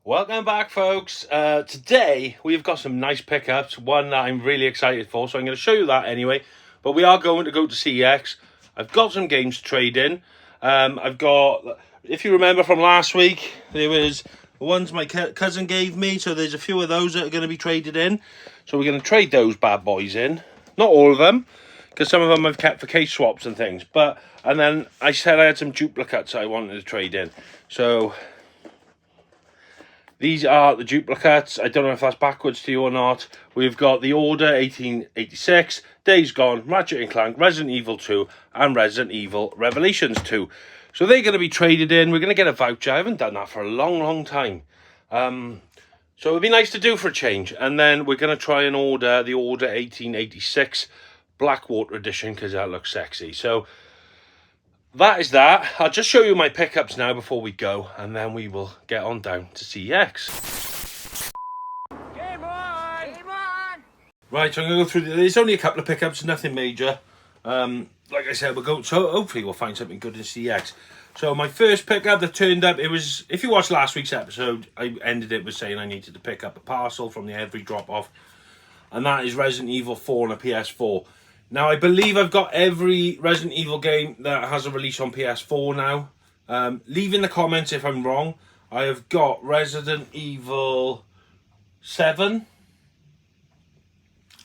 Welcome back, folks. Today we've got some nice pickups, one that I'm really excited for, so I'm going to show you that anyway. But we are going to go to CEX. I've got some games to trade in. I've got, if you remember from last week, there was the ones my cousin gave me, so there's a few of those that are going to be traded in. So we're going to trade those bad boys in. Not all of them, because some of them I've kept for case swaps and things. And then I said I had some duplicates I wanted to trade in. So these are the duplicates. I don't know if that's backwards to you or not. We've got the Order 1886, Days Gone, Ratchet & Clank, Resident Evil 2, and Resident Evil Revelations 2. So they're going to be traded in. We're going to get a voucher. I haven't done that for a long time. So it'd be nice to do for a change. And then we're going to try and order the Order 1886 Blackwater edition because that looks sexy. So that is that. I'll just show you my pickups now before we go, and then we will get on down to CEX. Game on! Game on! Right, so I'm going to go through. There's only a couple of pickups, nothing major. Like I said, we'll go. So hopefully we'll find something good in CEX. So my first pickup that turned up, it was, if you watched last week's episode, I ended it with saying I needed to pick up a parcel from the Every drop-off, and that is Resident Evil 4 on a PS4. Now, I believe I've got every Resident Evil game that has a release on PS4 now. Leave in the comments if I'm wrong. I have got Resident Evil 7.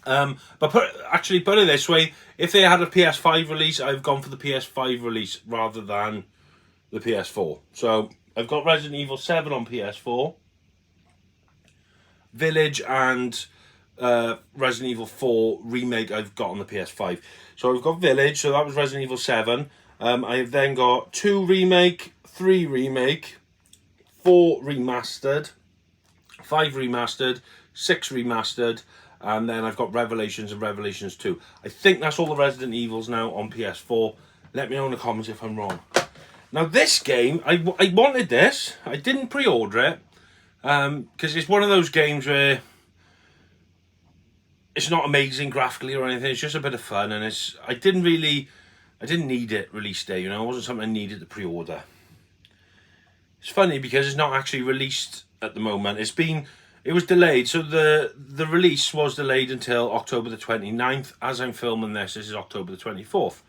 But put it this way, if they had a PS5 release, I've gone for the PS5 release rather than the PS4. So, I've got Resident Evil 7 on PS4. Village and Resident Evil 4 remake I've got on the PS5. So I've got Village, so that was Resident Evil 7. I've then got 2 remake, 3 remake, 4 remastered, 5 remastered, 6 remastered, and then I've got Revelations and Revelations 2. I think that's all the Resident Evils now on PS4. Let me know in the comments if I'm wrong. Now this game, I wanted this. I didn't pre-order it because it's one of those games where it's not amazing graphically or anything. It's just a bit of fun, and I didn't need it release day. You know, it wasn't something I needed to pre-order. It's funny because it's not actually released at the moment. It was delayed, so the release was delayed until October the 29th. As I'm filming this is October the 24th.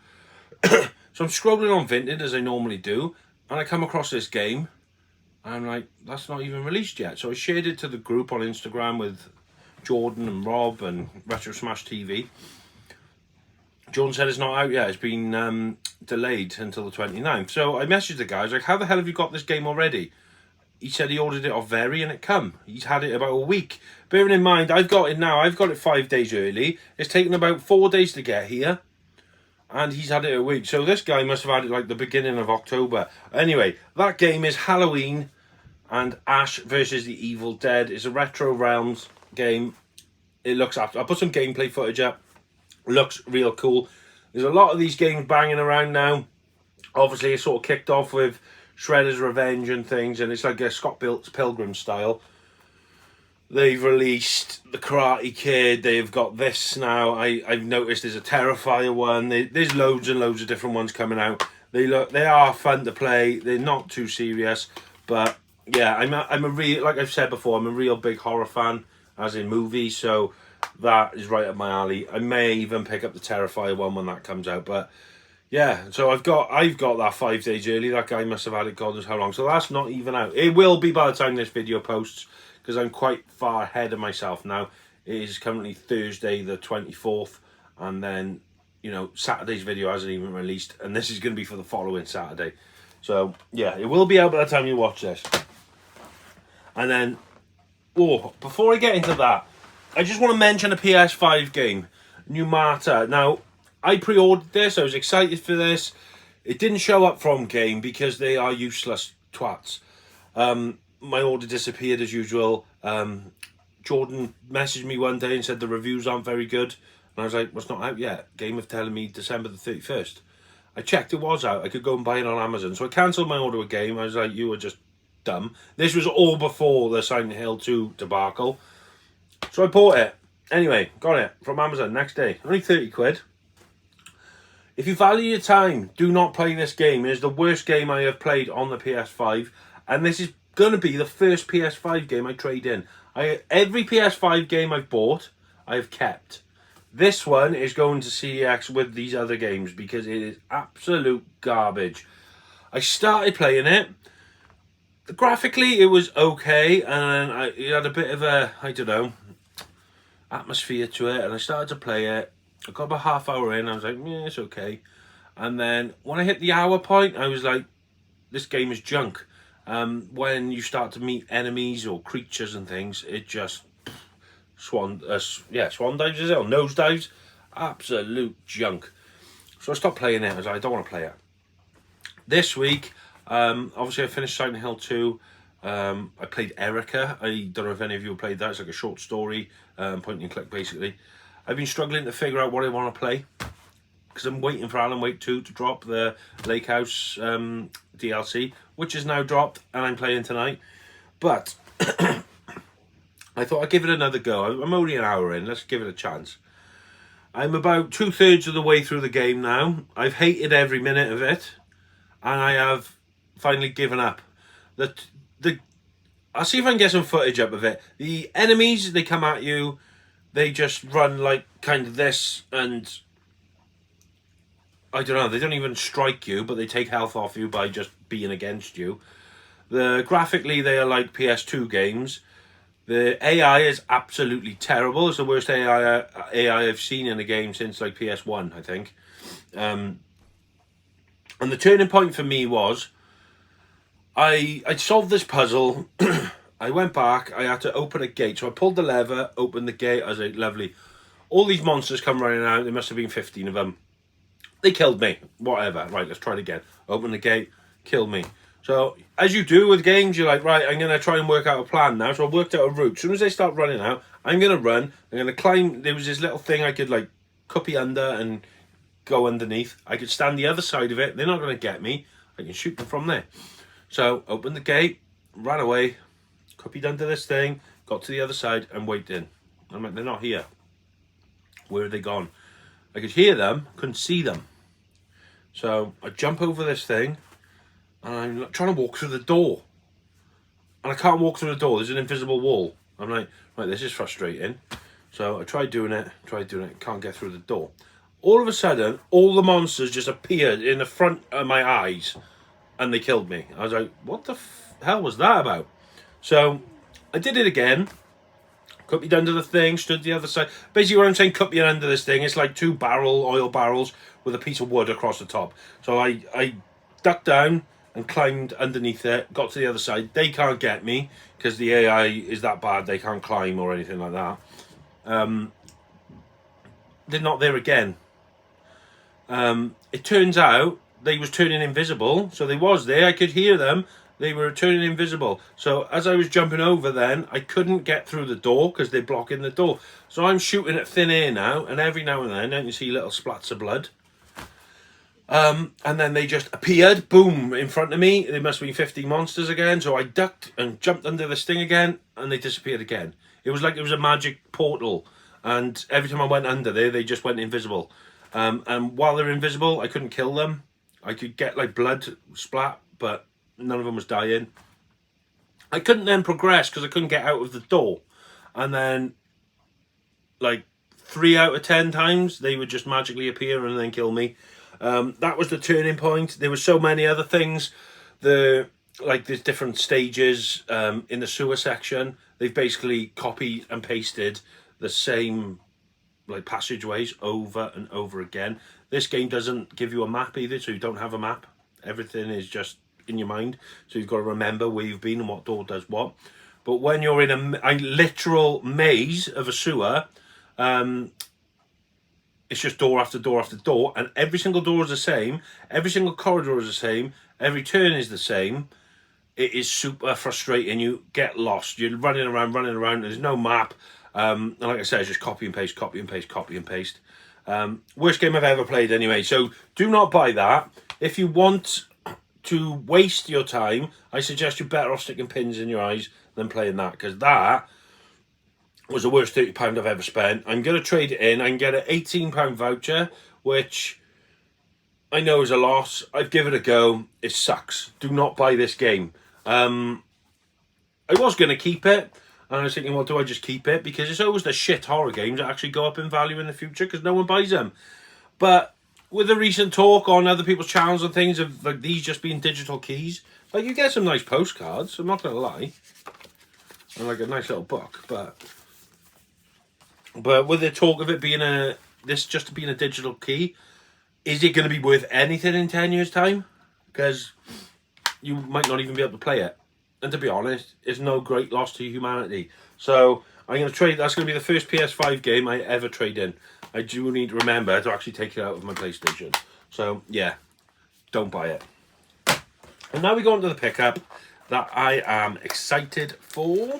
So I'm scrolling on Vinted as I normally do, and I come across this game, and I'm like, that's not even released yet. So I shared it to the group on Instagram with Jordan and Rob and Retro Smash TV. Jordan said it's not out yet. It's been delayed until the 29th. So I messaged the guys, like, how the hell have you got this game already? He said he ordered it off Very and it come. He's had it about a week. Bearing in mind, I've got it now. I've got it 5 days early. It's taken about 4 days to get here. And he's had it a week. So this guy must have had it like the beginning of October. Anyway, that game is Halloween and Ash versus the Evil Dead. It's a Retro Realms game. It looks after. I'll put some gameplay footage up. It looks real cool. There's a lot of these games banging around now. Obviously, it sort of kicked off with Shredder's Revenge and things, and it's like a Scott Pilgrim style. They've released the Karate Kid. They've got this now. I've noticed there's a Terrifier one. There's loads and loads of different ones coming out. They are fun to play. They're not too serious, but yeah, I'm a real, like I've said before, I'm a real big horror fan, as in movies. So that is right up my alley. I may even pick up the Terrifier one when that comes out, but yeah. So I've got that 5 days early. That guy must have had it God knows how long. So that's not even out. It will be by the time this video posts, because I'm quite far ahead of myself now. It is currently Thursday the 24th, and then, you know, Saturday's video hasn't even released, and this is going to be for the following Saturday. So yeah, it will be out by the time you watch this. And then, before I get into that, I just want to mention a PS5 game, Numata. Now, I pre-ordered this. I was excited for this. It didn't show up from Game because they are useless twats. My order disappeared as usual. Jordan messaged me one day and said the reviews aren't very good. And I was like, well, it's not out yet. Game have telling me December the 31st. I checked, it was out. I could go and buy it on Amazon. So I cancelled my order with Game. I was like, you were just dumb. This was all before the Silent Hill 2 debacle. So I bought it. Anyway, got it from Amazon next day. Only 30 quid. If you value your time, do not play this game. It is the worst game I have played on the PS5. And this is going to be the first PS5 game I trade in. Every PS5 game I've bought, I've kept. This one is going to CEX with these other games because it is absolute garbage. I started playing it. Graphically, it was okay, and it had a bit of a, I don't know, atmosphere to it, and I started to play it. I got about half hour in, I was like, yeah, it's okay. And then when I hit the hour point, I was like, this game is junk. When you start to meet enemies or creatures and things, it just swan dives, is it, or nose dives? Absolute junk. So I stopped playing it. I was like, I don't want to play it. This week, obviously I finished Silent Hill 2. I played Erica. I don't know if any of you have played that. It's like a short story, point and click basically. I've been struggling to figure out what I want to play because I'm waiting for Alan Wake 2 to drop, the Lake House DLC, which is now dropped, and I'm playing tonight. But I thought I'd give it another go. I'm only an hour in. Let's give it a chance. I'm about 2/3 of the way through the game now. I've hated every minute of it, and I have finally given up. I'll see if I can get some footage up of it. The enemies, they come at you, they just run like kind of this, and I don't know, they don't even strike you, but they take health off you by just being against you. Graphically, they are like PS2 games. The AI is absolutely terrible. It's the worst AI I've seen in a game since like PS1, I think. And the turning point for me was, I solved this puzzle. I went back. I had to open a gate. So I pulled the lever, opened the gate. I was like, lovely. All these monsters come running out. There must have been 15 of them. They killed me. Whatever. Right, let's try it again. Open the gate. Kill me. So, as you do with games, you're like, right, I'm going to try and work out a plan now. So I worked out a route. As soon as they start running out, I'm going to run. I'm going to climb. There was this little thing I could, like, copy under and go underneath. I could stand the other side of it. They're not going to get me. I can shoot them from there. So, opened the gate, ran away, copied under this thing, got to the other side and waited in. I'm like, they're not here. Where are they gone? I could hear them, couldn't see them. So, I jump over this thing, and I'm trying to walk through the door. And I can't walk through the door. There's an invisible wall. I'm like, right, this is frustrating. So I tried doing it, can't get through the door. All of a sudden, all the monsters just appeared in the front of my eyes, and they killed me. I was like, what the hell was that about? So I did it again. Copied under the thing, stood the other side. Basically, what I'm saying, copied under this thing, it's like 2 oil barrels with a piece of wood across the top. So I ducked down and climbed underneath it, got to the other side. They can't get me because the AI is that bad. They can't climb or anything like that. They're not there again. It turns out they was turning invisible. So they was there. I could hear them. They were turning invisible. So as I was jumping over then, I couldn't get through the door because they're blocking the door. So I'm shooting at thin air now. And every now and then I can see little splats of blood. And then they just appeared, boom, in front of me. There must have been 50 monsters again. So I ducked and jumped under this thing again, and they disappeared again. It was like it was a magic portal. And every time I went under there, they just went invisible. And while they're invisible, I couldn't kill them. I could get like blood splat, but none of them was dying. I couldn't then progress because I couldn't get out of the door. And then, like 3 out of 10 times, they would just magically appear and then kill me. That was the turning point. There were so many other things. There's different stages in the sewer section. They've basically copied and pasted the same like passageways over and over again. This game doesn't give you a map either, so you don't have a map. Everything is just in your mind, so you've got to remember where you've been and what door does what. But when you're in a literal maze of a sewer, it's just door after door after door, and every single door is the same, every single corridor is the same, every turn is the same. It is super frustrating. You get lost. You're running around, there's no map. And like I said, it's just copy and paste, copy and paste, copy and paste. Worst game I've ever played anyway, so do not buy that. If you want to waste your time, I suggest you're better off sticking pins in your eyes than playing that, because that was the worst £30 I've ever spent. I'm going to trade it in. I can get an £18 voucher, which I know is a loss. I've given it a go. It sucks. Do not buy this game. I was going to keep it, and I was thinking, well, do I just keep it? Because it's always the shit horror games that actually go up in value in the future because no one buys them. But with the recent talk on other people's channels and things of like these just being digital keys, like you get some nice postcards, I'm not going to lie. And like a nice little book, but with the talk of it being this just being a digital key, is it going to be worth anything in 10 years' time? Because you might not even be able to play it. And to be honest, it's no great loss to humanity. So I'm going to trade. That's going to be the first PS5 game I ever trade in. I do need to remember to actually take it out of my PlayStation. So yeah, don't buy it. And now we go on to the pickup that I am excited for.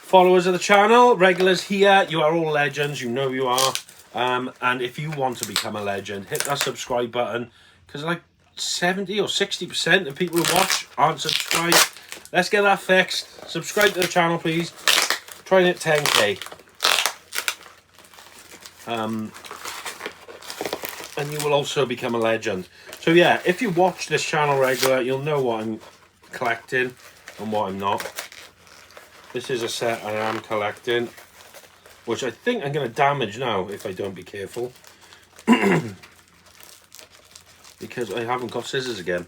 Followers of the channel, regulars here, you are all legends, you know you are. And if you want to become a legend, hit that subscribe button, because like 70 or 60% of people who watch aren't subscribed. Let's get that fixed. Subscribe to the channel, please. Try and hit 10k. And you will also become a legend. So yeah, if you watch this channel regular, you'll know what I'm collecting and what I'm not. This is a set I am collecting, which I think I'm going to damage now if I don't be careful. Because I haven't got scissors again.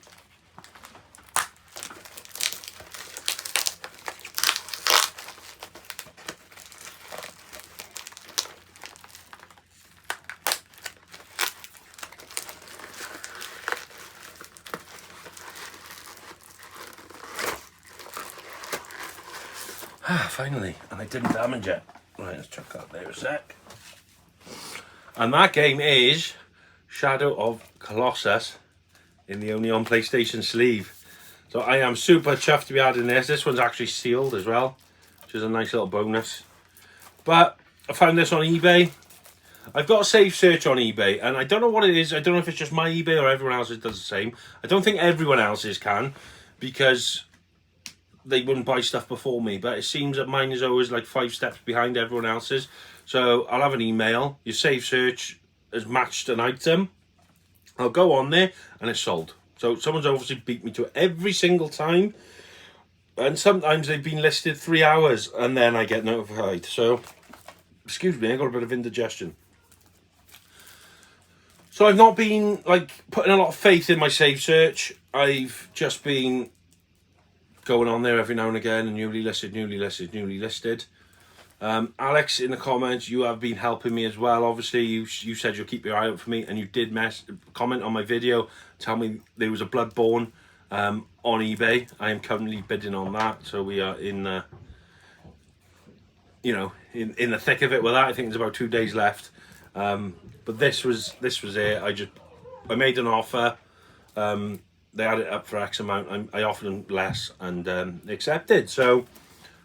Finally, and I didn't damage it. Right, let's check that there a sec. And that game is Shadow of Colossus in the only on PlayStation sleeve. So I am super chuffed to be adding this. This one's actually sealed as well, which is a nice little bonus. But I found this on eBay. I've got a safe search on eBay, and I don't know what it is. I don't know if it's just my eBay or everyone else's does the same. I don't think everyone else's can, because they wouldn't buy stuff before me, but it seems that mine is always like 5 steps behind everyone else's. So I'll have an email, your safe search has matched an item, I'll go on there and it's sold. So someone's obviously beat me to it every single time, and sometimes they've been listed 3 hours and then I get notified. So excuse me, I got a bit of indigestion. So I've not been like putting a lot of faith in my safe search. I've just been going on there every now and again, and newly listed. Alex, in the comments, you have been helping me as well. Obviously, you said you'll keep your eye out for me, and you did comment on my video, tell me there was a Bloodborne on eBay. I am currently bidding on that, so we are in the thick of it with that. I think there's about 2 days left. But this was it. I made an offer. They had it up for X amount. I offered them less, and they accepted. So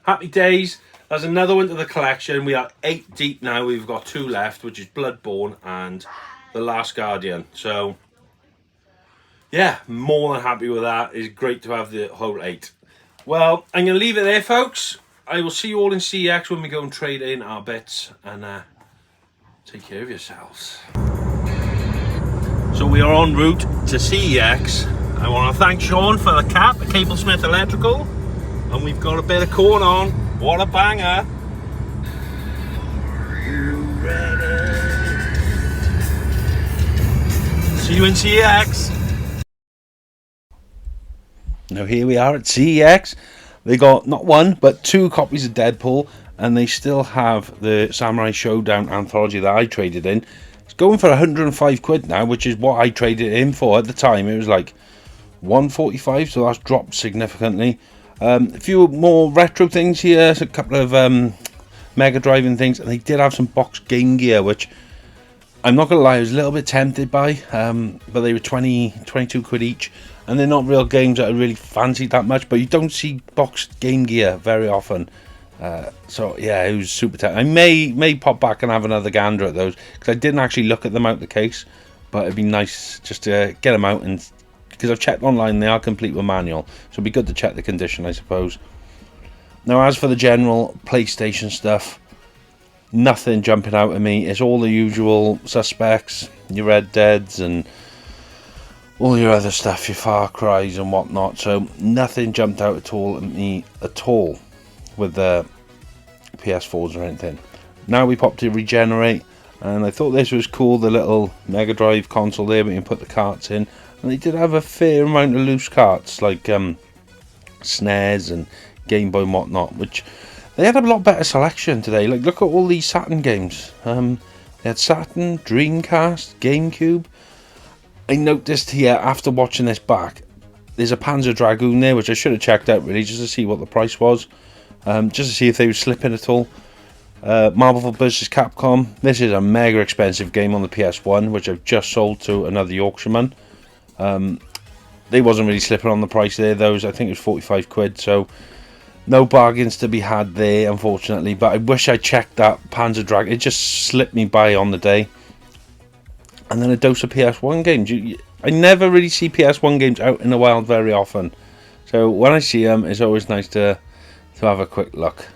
happy days. There's another one to the collection. We are 8 deep now. We've got 2 left, which is Bloodborne and The Last Guardian. So yeah, more than happy with that. It's great to have the whole 8. Well, I'm going to leave it there, folks. I will see you all in CEX when we go and trade in our bits, and take care of yourselves. So we are en route to CEX. I want to thank Sean for the cap, the Cable Smith Electrical, and we've got a bit of corn on. What a banger! You ready? See you in CEX. Now here we are at CEX. They got not 1 but 2 copies of Deadpool, and they still have the Samurai Showdown anthology that I traded in. It's going for 105 quid now, which is what I traded it in for at the time. It was like 145, so that's dropped significantly. A few more retro things here, so a couple of Mega Drive and things, and they did have some box Game Gear, which I'm not gonna lie, I was a little bit tempted by, but they were 22 quid each, and they're not real games that I really fancied that much, but you don't see boxed Game Gear very often. So yeah, it was super tempting. I may pop back and have another gander at those, because I didn't actually look at them out the case, but it'd be nice just to get them out, and because I've checked online, they are complete with manual, so it'd be good to check the condition, I suppose. Now, as for the general PlayStation stuff, nothing jumping out at me. It's all the usual suspects, your Red Deads and all your other stuff, your Far Cries and whatnot. So nothing jumped out at all at me at all with the PS4s or anything. Now we popped to Regenerate, and I thought this was cool, the little Mega Drive console there where you can put the carts in. And they did have a fair amount of loose carts, like SNES and Game Boy and whatnot, which they had a lot better selection today. Like, look at all these Saturn games. They had Saturn, Dreamcast, GameCube. I noticed here, after watching this back, there's a Panzer Dragoon there, which I should have checked out really, just to see what the price was. Just to see if they were slipping at all. Marvel vs. Capcom. This is a mega expensive game on the PS1, which I've just sold to another Yorkshireman. They wasn't really slipping on the price there. Those, I think it was 45 quid, so no bargains to be had there, unfortunately. But I wish I checked that Panzer Dragoon. It just slipped me by on the day. And then a dose of PS1 games. I never really see PS1 games out in the wild very often. So when I see them, it's always nice to have a quick look.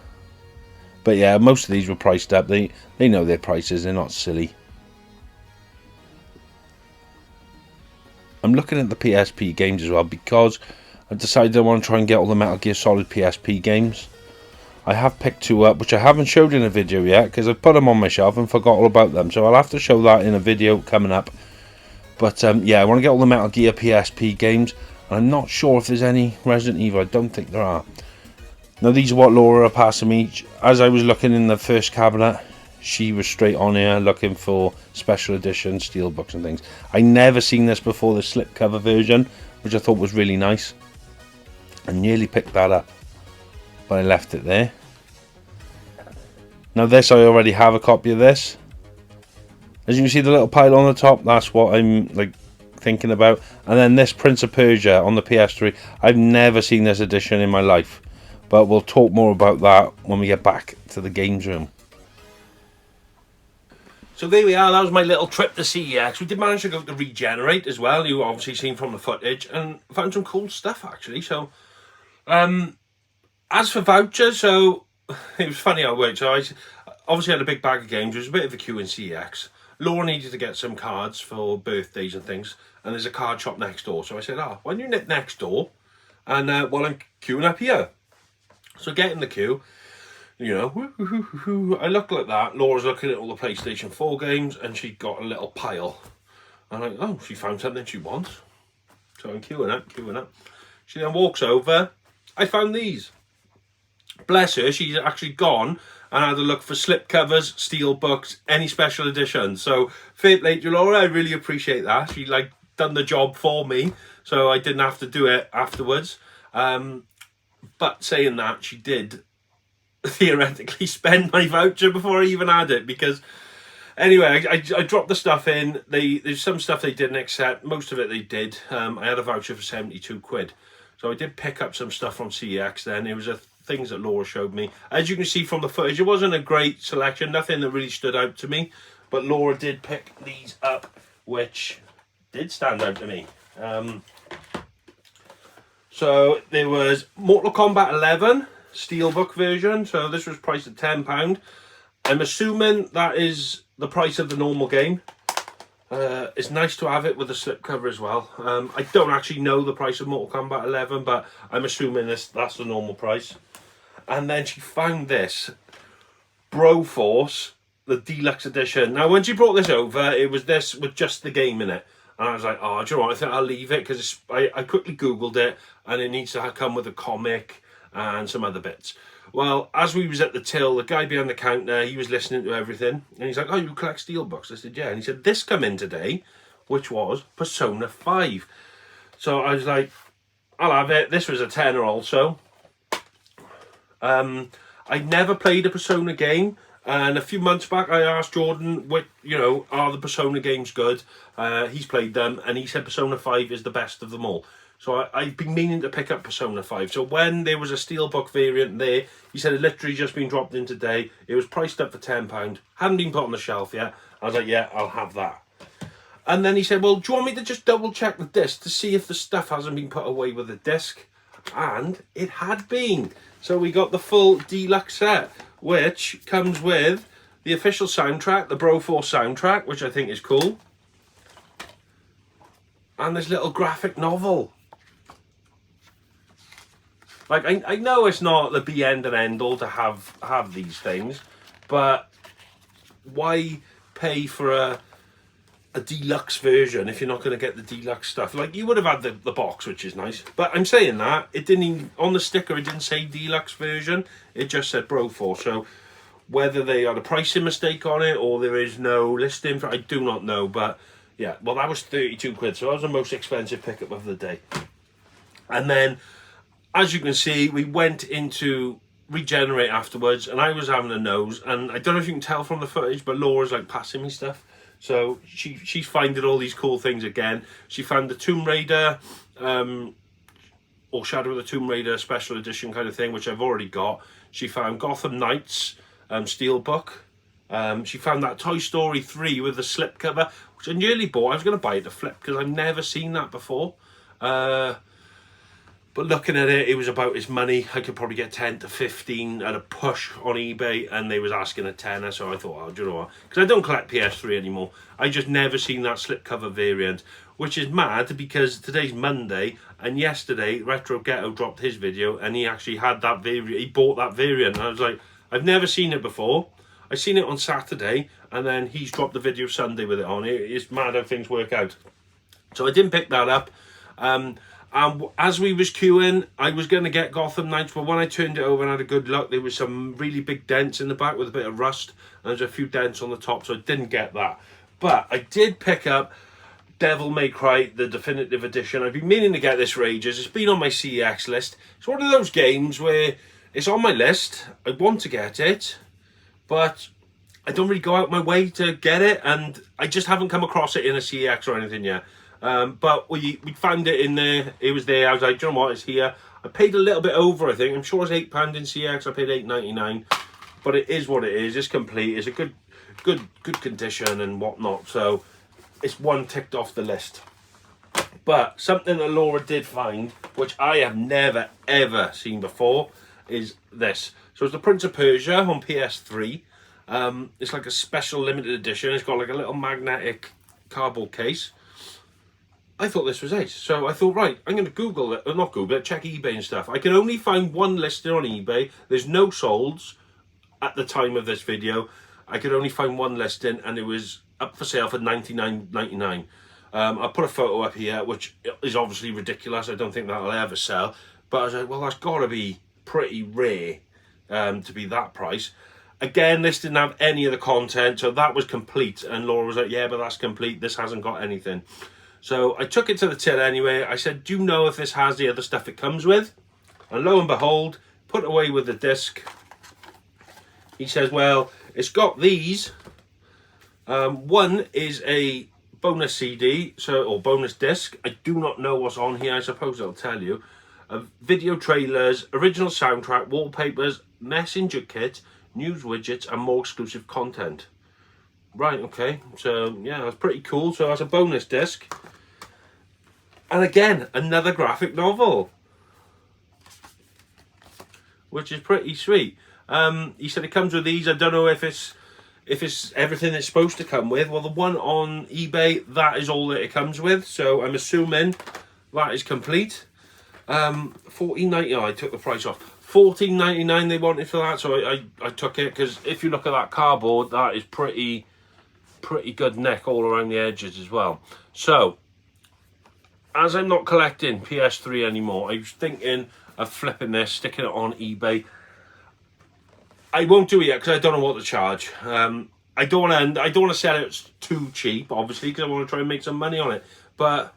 But yeah, most of these were priced up. They know their prices. They're not silly. I'm looking at the PSP games as well, because I've decided I want to try and get all the Metal Gear Solid PSP games. I have picked 2 up, which I haven't showed in a video yet, because I've put them on my shelf and forgot all about them. So I'll have to show that in a video coming up. But yeah, I want to get all the Metal Gear PSP games. And I'm not sure if there's any Resident Evil. I don't think there are. Now, these are what Laura passing me. As I was looking in the first cabinet, she was straight on here looking for special edition Steelbooks and things. I never seen this before, the slipcover version, which I thought was really nice. I nearly picked that up, but I left it there. Now this, I already have a copy of this. As you can see, the little pile on the top, that's what I'm like thinking about. And then this Prince of Persia on the PS3. I've never seen this edition in my life, but we'll talk more about that when we get back to the games room. So there we are, that was my little trip to CEX. We did manage to go to Regenerate as well, you obviously seen from the footage, and found some cool stuff actually. So, as for vouchers, so it was funny how it worked. So I obviously had a big bag of games. There was a bit of a queue in CEX. Laura needed to get some cards for birthdays and things, and there's a card shop next door. So I said, why don't you nip next door, and while I'm queuing up here. So get in the queue. You know, I look like that. Laura's looking at all the PlayStation 4 games, and she got a little pile. I'm like, oh, she found something she wants. So I'm queuing up. She then walks over. I found these. Bless her, she's actually gone and had a look for slipcovers, steelbooks, any special editions. So fair play to Laura, I really appreciate that. She like done the job for me, so I didn't have to do it afterwards. But saying that, she did theoretically spend my voucher before I even had it, because anyway, I dropped the stuff in. There's some stuff they didn't accept, most of it they did. I had a voucher for 72 quid, so I did pick up some stuff from CEX then. It was things that Laura showed me. As you can see from the footage, it wasn't a great selection, nothing that really stood out to me, but Laura did pick these up, which did stand out to me. So there was Mortal Kombat 11 Steelbook version, so this was priced at £10. I'm assuming that is the price of the normal game. It's nice to have it with a slipcover as well. I don't actually know the price of Mortal Kombat 11, but I'm assuming that's the normal price. And then she found this Broforce, the deluxe edition. Now when she brought this over, it was this with just the game in it. And I was like, oh, do you know what, I think I'll leave it, because I quickly googled it, and it needs to come with a comic and some other bits. Well, as we was at the till, the guy behind the counter, he was listening to everything, and he's like, oh, you collect Steelbooks? I said, yeah. And he said, this come in today, which was Persona 5. So I was like, I'll have it. This was a tenner also. I never played a Persona game, and a few months back I asked Jordan, what, you know, are the Persona games good? He's played them, and he said Persona 5 is the best of them all. So I've been meaning to pick up Persona 5. So when there was a Steelbook variant there, he said it literally just been dropped in today. It was priced up for £10. Hadn't been put on the shelf yet. I was like, yeah, I'll have that. And then he said, well, do you want me to just double check the disc to see if the stuff hasn't been put away with the disc? And it had been. So we got the full deluxe set, which comes with the official soundtrack, the Broforce soundtrack, which I think is cool. and this little graphic novel. Like, I know it's not the be end and end all to have these things, but why pay for a deluxe version if you're not going to get the deluxe stuff? Like, you would have had the box, which is nice, but I'm saying that it didn't even, on the sticker it didn't say deluxe version, it just said Broforce. So whether they had a pricing mistake on it or there is no listing for it, I do not know. But yeah, well, that was 32 quid, so that was the most expensive pickup of the day. And then, as you can see, we went into Regenerate afterwards, and I was having a nose, and I don't know if you can tell from the footage, but Laura's like passing me stuff. So she's finding all these cool things again. She found the Tomb Raider, or Shadow of the Tomb Raider special edition kind of thing, which I've already got. She found Gotham Knights Steelbook. She found that Toy Story 3 with the slipcover, which I nearly bought. I was going to buy it to flip because I've never seen that before. But looking at it, it was about his money. I could probably get 10 to 15 at a push on eBay, and they was asking a tenner, so I thought, oh, do you know what? Because I don't collect PS3 anymore. I just never seen that slipcover variant, which is mad because today's Monday, and yesterday Retro Ghetto dropped his video, and he actually had that variant. He bought that variant, and I was like, I've never seen it before. I seen it on Saturday, and then he's dropped the video Sunday with it on. It's mad how things work out. So I didn't pick that up. And as we was queuing, I was going to get Gotham Knights, but when I turned it over and had a good look, there was some really big dents in the back with a bit of rust, and there's a few dents on the top, so I didn't get that. But I did pick up Devil May Cry, the definitive edition. I've been meaning to get this for ages. It's been on my CEX list. It's one of those games where it's on my list. I want to get it, but I don't really go out my way to get it, and I just haven't come across it in a CEX or anything yet. But we found it in there. It was there. I was like, do you know what? It's here. I paid a little bit over, I think. I'm sure it's £8 in CX. I paid £8.99. But it is what it is. It's complete. It's a good condition and whatnot. So it's one ticked off the list. But something that Laura did find, which I have never, ever seen before, is this. So it's the Prince of Persia on PS3. It's like a special limited edition. It's got like a little magnetic cardboard case. I thought this was ace, so I thought, right, I'm going to Google it, or not Google it, check eBay and stuff. I can only find one listing on eBay. There's no solds at the time of this video. I could only find one listing, and it was up for sale for $99.99. I'll put a photo up here, which is obviously ridiculous. I don't think that'll ever sell. But I was like, well, that's got to be pretty rare to be that price. Again, this didn't have any of the content, so that was complete. And Laura was like, yeah, but that's complete. This hasn't got anything. So I took it to the till anyway. I said, do you know if this has the other stuff it comes with? And lo and behold, put away with the disc. He says, well, it's got these. One is a bonus CD, or bonus disc. I do not know what's on here. I suppose I'll tell you. Video trailers, original soundtrack, wallpapers, messenger kit, news widgets, and more exclusive content. Right, okay. So, yeah, that's pretty cool. So that's a bonus disc. And again, another graphic novel, which is pretty sweet. He said it comes with these. I don't know if it's everything it's supposed to come with. Well, the one on eBay, that is all that it comes with. So I'm assuming that is complete. $14.99. I took the price off. $14.99 they wanted for that, so I took it, because if you look at that cardboard, that is pretty good neck all around the edges as well. So, as I'm not collecting PS3 anymore, I was thinking of flipping this, sticking it on eBay. I won't do it yet because I don't know what to charge. I don't want to sell it too cheap, obviously, because I want to try and make some money on it. But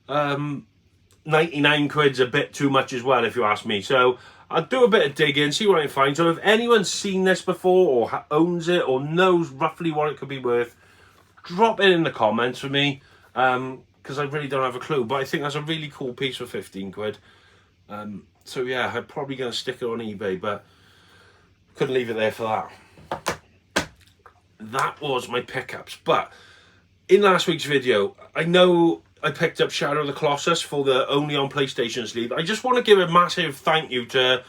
99 quid's a bit too much as well, if you ask me. So I'll do a bit of digging, see what I can find. So if anyone's seen this before, or owns it, or knows roughly what it could be worth, drop it in the comments for me. Because I really don't have a clue, but I think that's a really cool piece for 15 quid. So yeah, I'm probably going to stick it on eBay, but couldn't leave it there for that. That was my pickups. But in last week's video, I know I picked up Shadow of the Colossus for the only on PlayStation sleeve. I just want to give a massive thank you to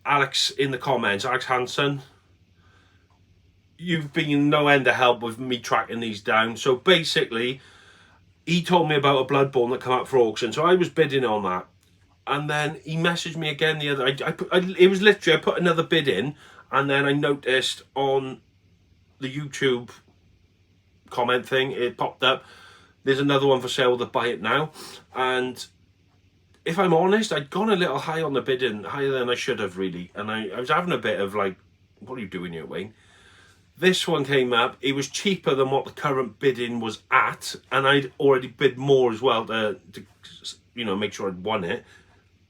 Alex in the comments, Alex Hansen. You've been no end of help with me tracking these down. So basically, he told me about a Bloodborne that come up for auction, so I was bidding on that. And then he messaged me again the other. It was literally, I put another bid in, and then I noticed on the YouTube comment thing, it popped up, there's another one for sale to buy it now. And if I'm honest, I'd gone a little high on the bidding, higher than I should have really. And I was having a bit of like, what are you doing here, Wayne? This one came up, it was cheaper than what the current bidding was at, and I'd already bid more as well to you know, make sure I'd won it.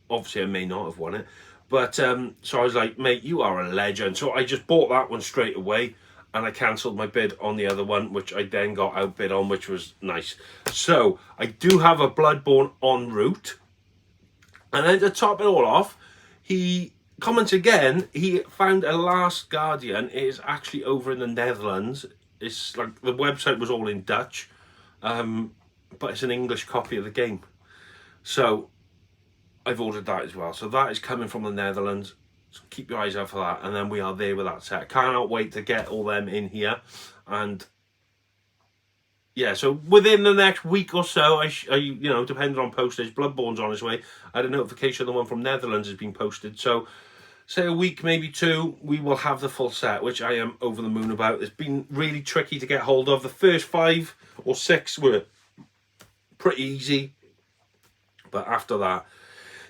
Obviously I may not have won it, but so I was like, mate, you are a legend. So I just bought that one straight away, and I cancelled my bid on the other one, which I then got outbid on, which was nice. So I do have a Bloodborne en route. And then to top it all off, he comments again, he found a Last Guardian. It is actually over in the Netherlands. It's like, the website was all in Dutch, but it's an English copy of the game. So I've ordered that as well. So that is coming from the Netherlands. So keep your eyes out for that. And then we are there with that set. Cannot wait to get all them in here. And yeah, so within the next week or so, I you know, depending on postage, Bloodborne's on its way. I had a notification the one from Netherlands has been posted. So say a week, maybe two, we will have the full set, which I am over the moon about. It's been really tricky to get hold of. The first 5 or 6 were pretty easy, but after that,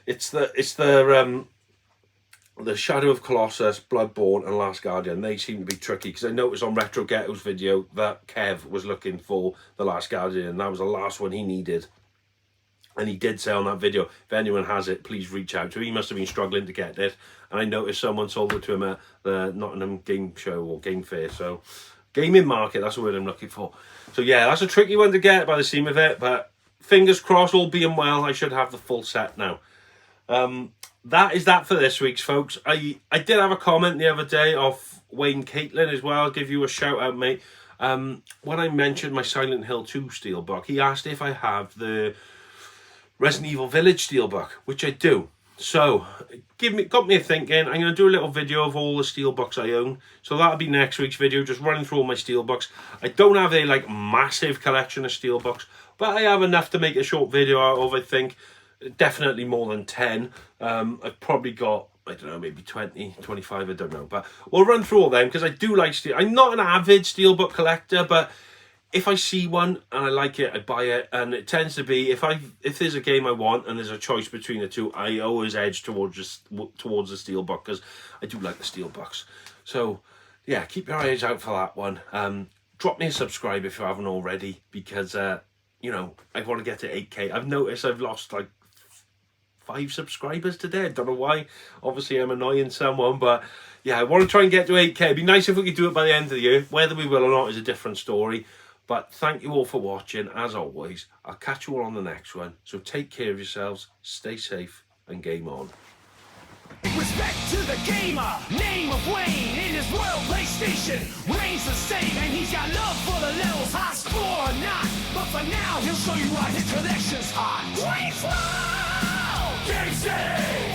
it's the Shadow of Colossus, Bloodborne, and Last Guardian. They seem to be tricky, because I noticed on Retro Ghetto's video that Kev was looking for the Last Guardian, and that was the last one he needed. And he did say on that video, if anyone has it, please reach out to him. He must have been struggling to get it. And I noticed someone sold it to him at the Nottingham Game Show or Game Fair. So, gaming market, that's the word I'm looking for. So yeah, that's a tricky one to get by the seam of it. But fingers crossed, all being well, I should have the full set now. That is that for this week's, folks. I did have a comment the other day off Wayne Caitlin as well. I'll give you a shout out, mate. When I mentioned my Silent Hill 2 Steelbook, he asked if I have the Resident Evil Village Steelbook, which I do. So, got me thinking, I'm going to do a little video of all the Steelbooks I own. So that'll be next week's video, just running through all my Steelbooks. I don't have a like massive collection of Steelbooks, but I have enough to make a short video out of, I think. Definitely more than 10. I've probably got, I don't know, maybe 20, 25, I don't know. But we'll run through all them, because I do like Steel. I'm not an avid Steelbook collector, but if I see one and I like it, I buy it. And it tends to be, if there's a game I want and there's a choice between the two, I always edge towards the Steelbook, because I do like the Steelbooks. So yeah, keep your eyes out for that one. Drop me a subscribe if you haven't already, because you know, I want to get to 8K. I've noticed I've lost like 5 subscribers today. I don't know why. Obviously I'm annoying someone, but yeah, I want to try and get to 8K. It'd be nice if we could do it by the end of the year. Whether we will or not is a different story. But thank you all for watching. As always, I'll catch you all on the next one. So take care of yourselves, stay safe, and game on. Respect to the gamer, name of Wayne in his royal PlayStation reigns the same, and he's got love for the levels, high score or not. But for now, he'll show you why his collection's hot. Game City!